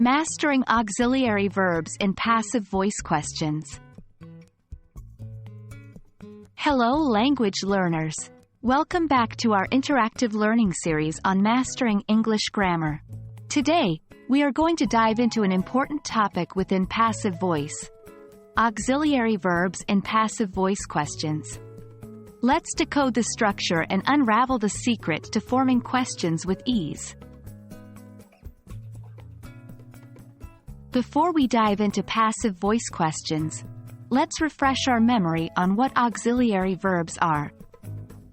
Mastering auxiliary verbs in passive voice questions. Hello language learners. Welcome back to our interactive learning series on mastering English grammar. Today, we are going to dive into an important topic within passive voice: auxiliary verbs in passive voice questions. Let's decode the structure and unravel the secret to forming questions with ease. Before we dive into passive voice questions, let's refresh our memory on what auxiliary verbs are.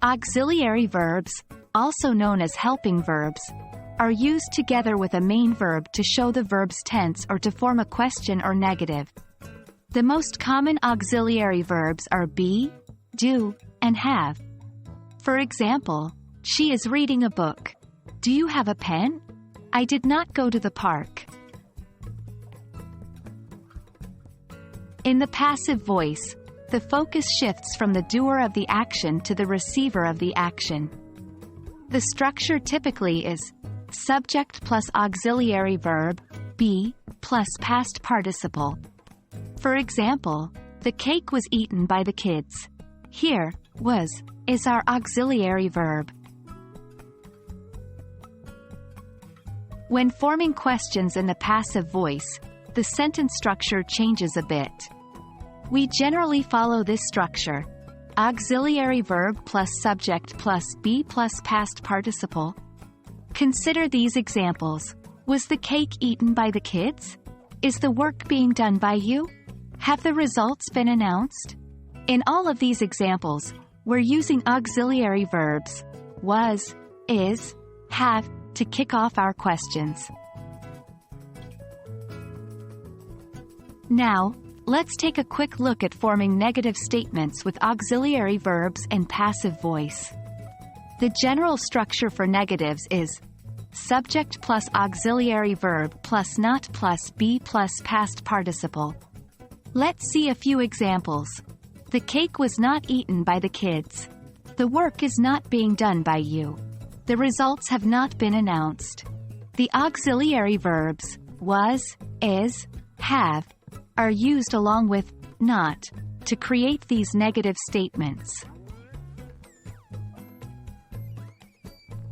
Auxiliary verbs, also known as helping verbs, are used together with a main verb to show the verb's tense or to form a question or negative. The most common auxiliary verbs are be, do, and have. For example, she is reading a book. Do you have a pen? I did not go to the park. In the passive voice, the focus shifts from the doer of the action to the receiver of the action. The structure typically is subject plus auxiliary verb, be, plus past participle. For example, the cake was eaten by the kids. Here, was, is our auxiliary verb. When forming questions in the passive voice, the sentence structure changes a bit. We generally follow this structure: auxiliary verb plus subject plus be plus past participle. Consider these examples. Was the cake eaten by the kids? Is the work being done by you? Have the results been announced? In all of these examples, we're using auxiliary verbs, was, is, have, to kick off our questions. Now, let's take a quick look at forming negative statements with auxiliary verbs in passive voice. The general structure for negatives is subject plus auxiliary verb plus not plus be plus past participle. Let's see a few examples. The cake was not eaten by the kids. The work is not being done by you. The results have not been announced. The auxiliary verbs, was, is, have, are used along with not to create these negative statements.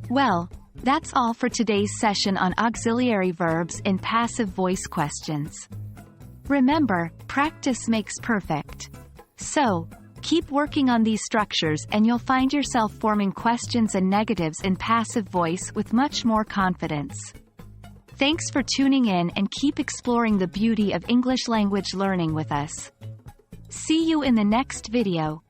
Well, that's all for today's session on auxiliary verbs in passive voice questions. Remember, practice makes perfect. So, keep working on these structures and you'll find yourself forming questions and negatives in passive voice with much more confidence. Thanks for tuning in and keep exploring the beauty of English language learning with us. See you in the next video.